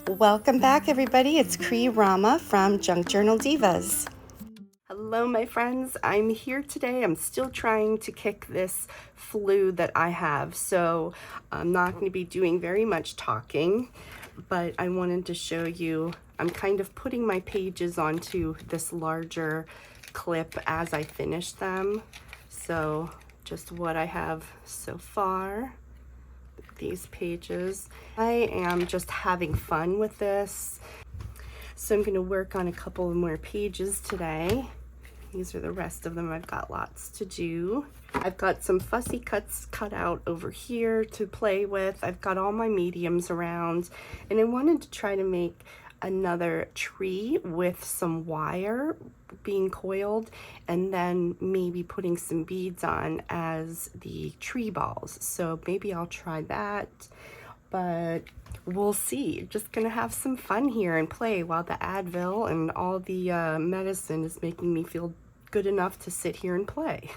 Welcome back, everybody. It's Rama from Junk Journal Divas. Hello, my friends. I'm here today. I'm still trying to kick this flu that I have, so I'm not going to be doing very much talking, but I wanted to show you, I'm kind of putting my pages onto this larger clip as I finish them. So just what I have so far. These pages. I am just having fun with this. So I'm going to work on a couple more pages today. These are the rest of them. I've got lots to do. I've got some fussy cuts cut out over here to play with. I've got all my mediums around, and I wanted to try to make another tree with some wire being coiled and then maybe putting some beads on as the tree balls. So maybe I'll try that, but we'll see. Just gonna have some fun here and play while the Advil and all the medicine is making me feel good enough to sit here and play.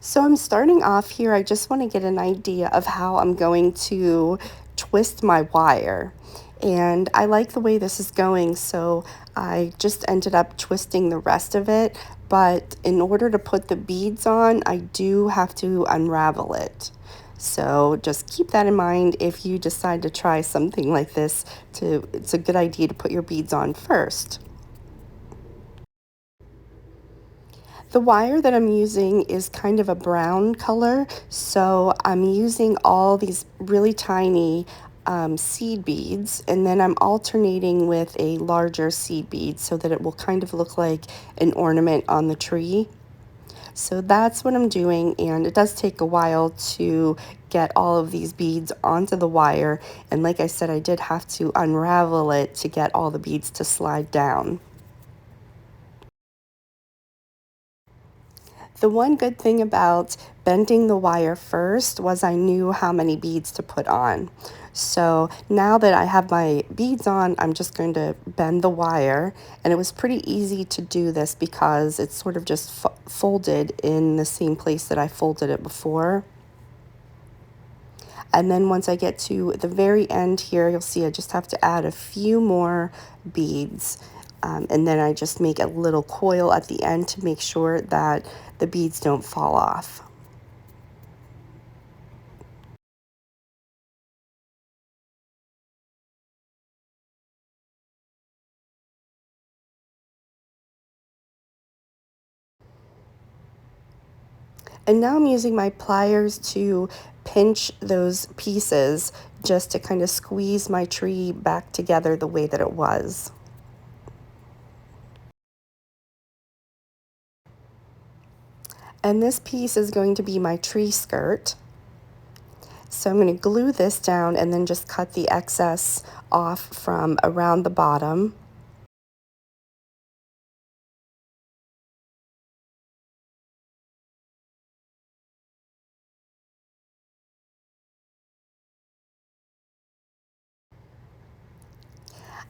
So I'm starting off here. I just want to get an idea of how I'm going to twist my wire. And I like the way this is going, so I just ended up twisting the rest of it. But in order to put the beads on, I do have to unravel it. So just keep that in mind if you decide to try something like this. It's a good idea to put your beads on first. The wire that I'm using is kind of a brown color, so I'm using all these really tiny seed beads, and then I'm alternating with a larger seed bead so that it will kind of look like an ornament on the tree. So that's what I'm doing, and it does take a while to get all of these beads onto the wire, and like I said, I did have to unravel it to get all the beads to slide down. The one good thing about bending the wire first was I knew how many beads to put on. So now that I have my beads on, I'm just going to bend the wire. And it was pretty easy to do this because it's sort of just folded in the same place that I folded it before. And then once I get to the very end here, you'll see I just have to add a few more beads. And then I just make a little coil at the end to make sure that the beads don't fall off. And now I'm using my pliers to pinch those pieces just to kind of squeeze my tree back together the way that it was. And this piece is going to be my tree skirt. So I'm going to glue this down and then just cut the excess off from around the bottom.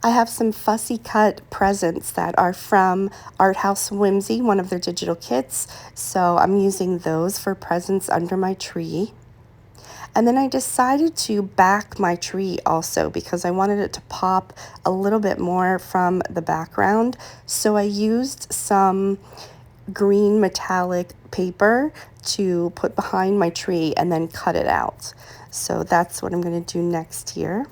I have some fussy cut presents that are from House Whimsy, one of their digital kits. So I'm using those for presents under my tree. And then I decided to back my tree also because I wanted it to pop a little bit more from the background. So I used some green metallic paper to put behind my tree and then cut it out. So that's what I'm going to do next here.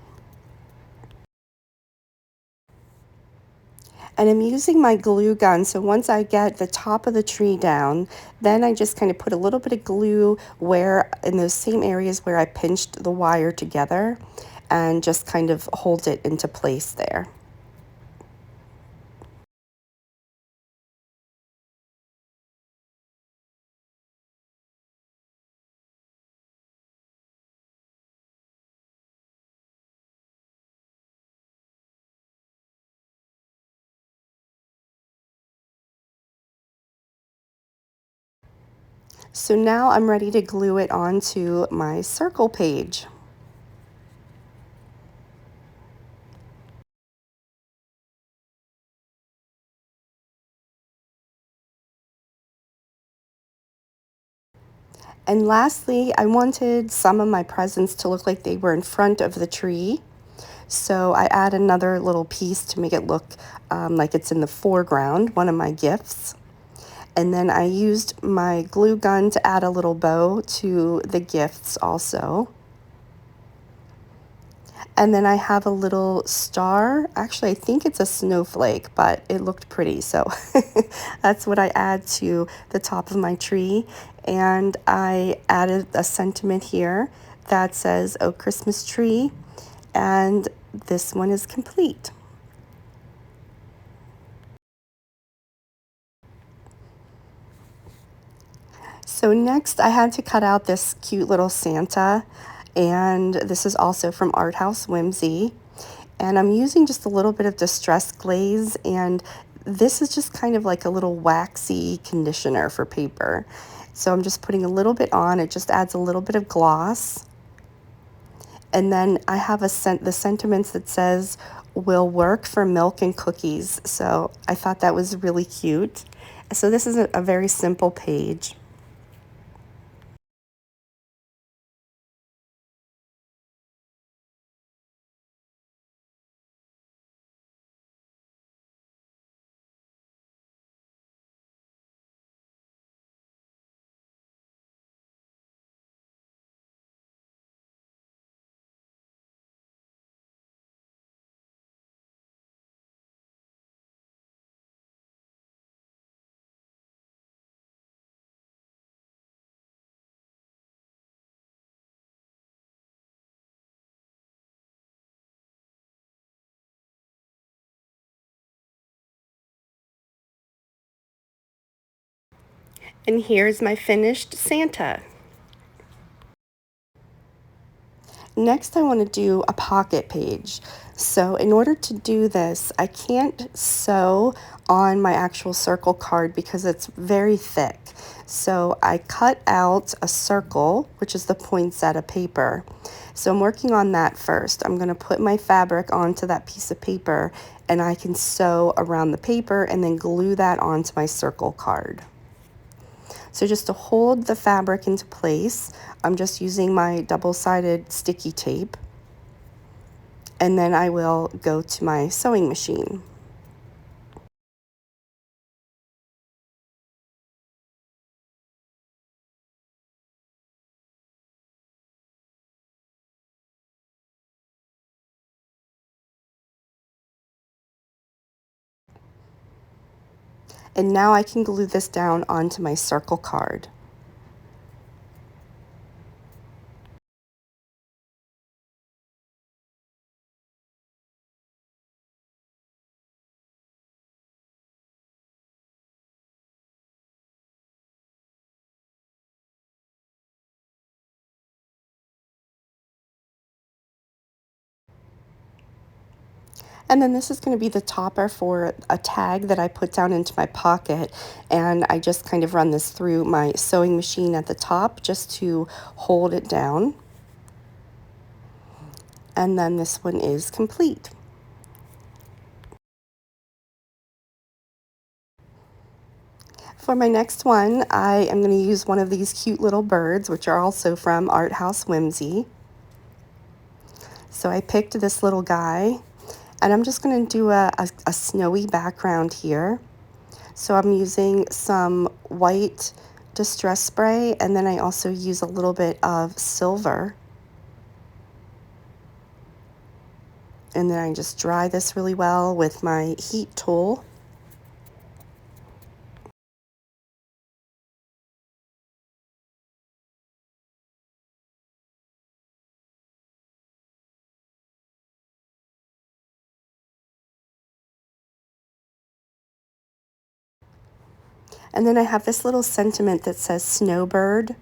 And I'm using my glue gun, so once I get the top of the tree down, then I just kind of put a little bit of glue where in those same areas where I pinched the wire together and just kind of hold it into place there. So now I'm ready to glue it onto my circle page. And lastly, I wanted some of my presents to look like they were in front of the tree. So I add another little piece to make it look like it's in the foreground, one of my gifts. And then I used my glue gun to add a little bow to the gifts also. And then I have a little star. Actually, I think it's a snowflake, but it looked pretty. So that's what I add to the top of my tree. And I added a sentiment here that says, "Oh, Christmas tree." And this one is complete. So next I had to cut out this cute little Santa, and this is also from House Whimsy. And I'm using just a little bit of distress glaze, and this is just kind of like a little waxy conditioner for paper. So I'm just putting a little bit on, it just adds a little bit of gloss. And then I have the sentiments that says, "Will work for milk and cookies." So I thought that was really cute. So this is a very simple page. And here's my finished Santa. Next, I want to do a pocket page. So in order to do this, I can't sew on my actual circle card because it's very thick. So I cut out a circle, which is the poinsettia paper. So I'm working on that first. I'm going to put my fabric onto that piece of paper, and I can sew around the paper and then glue that onto my circle card. So just to hold the fabric into place, I'm just using my double-sided sticky tape, and then I will go to my sewing machine. And now I can glue this down onto my circle card. And then this is going to be the topper for a tag that I put down into my pocket. And I just kind of run this through my sewing machine at the top just to hold it down. And then this one is complete. For my next one, I am going to use one of these cute little birds, which are also from House Whimsy. So I picked this little guy, and I'm just going to do a snowy background here. So I'm using some white distress spray, and then I also use a little bit of silver. And then I just dry this really well with my heat tool. And then I have this little sentiment that says snowbird.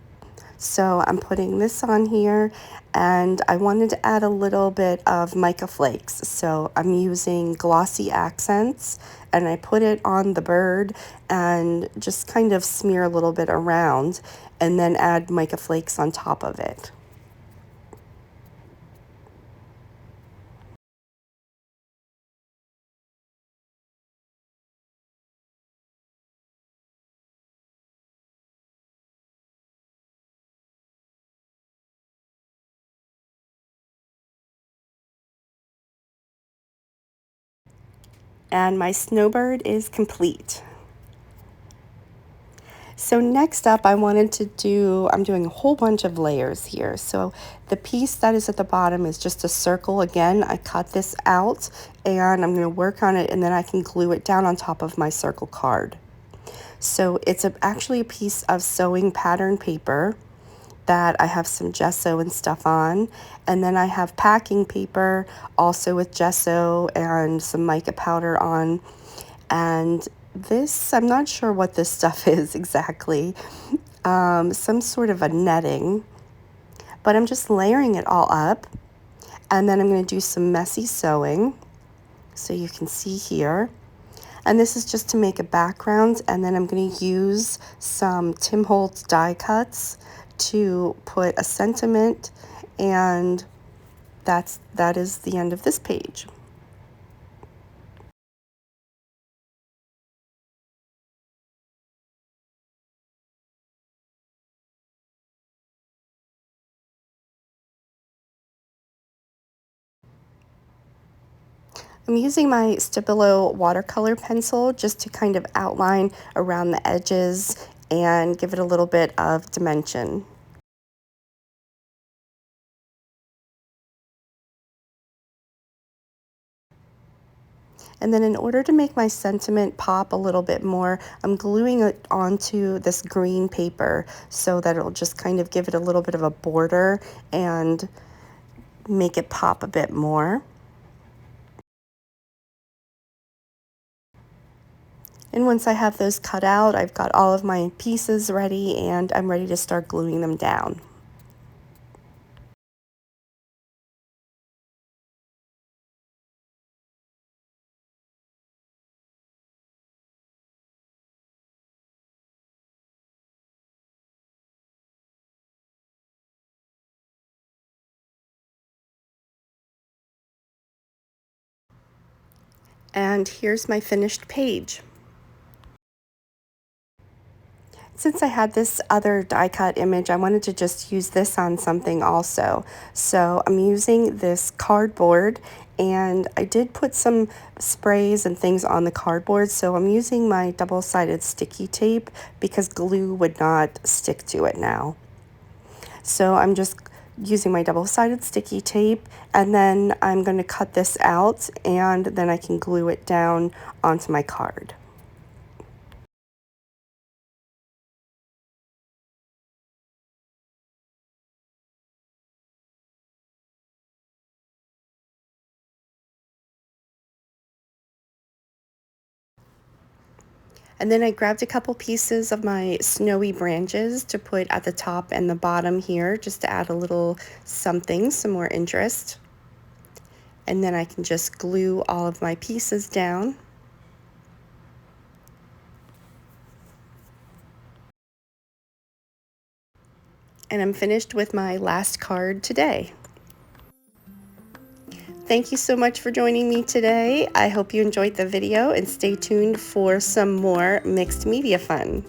So I'm putting this on here, and I wanted to add a little bit of mica flakes. So I'm using glossy accents, and I put it on the bird and just kind of smear a little bit around, and then add mica flakes on top of it. And my snowbird is complete. So next up, I'm doing a whole bunch of layers here. So the piece that is at the bottom is just a circle. Again, I cut this out and I'm going to work on it, and then I can glue it down on top of my circle card. So it's actually a piece of sewing pattern paper that I have some gesso and stuff on, and then I have packing paper also with gesso and some mica powder on. And this, I'm not sure what this stuff is exactly, some sort of a netting, but I'm just layering it all up, and then I'm going to do some messy sewing so you can see here. And this is just to make a background, and then I'm going to use some Tim Holtz die cuts to put a sentiment, and that is the end of this page. I'm using my Stabilo watercolor pencil just to kind of outline around the edges and give it a little bit of dimension. And then in order to make my sentiment pop a little bit more, I'm gluing it onto this green paper so that it'll just kind of give it a little bit of a border and make it pop a bit more. And once I have those cut out, I've got all of my pieces ready and I'm ready to start gluing them down. And here's my finished page. Since I had this other die cut image, I wanted to just use this on something also. So I'm using this cardboard, and I did put some sprays and things on the cardboard, so I'm using my double-sided sticky tape because glue would not stick to it now. So I'm just using my double-sided sticky tape, and then I'm going to cut this out, and then I can glue it down onto my card. And then I grabbed a couple pieces of my snowy branches to put at the top and the bottom here, just to add a little something, some more interest. And then I can just glue all of my pieces down. And I'm finished with my last card today. Thank you so much for joining me today. I hope you enjoyed the video, and stay tuned for some more mixed media fun.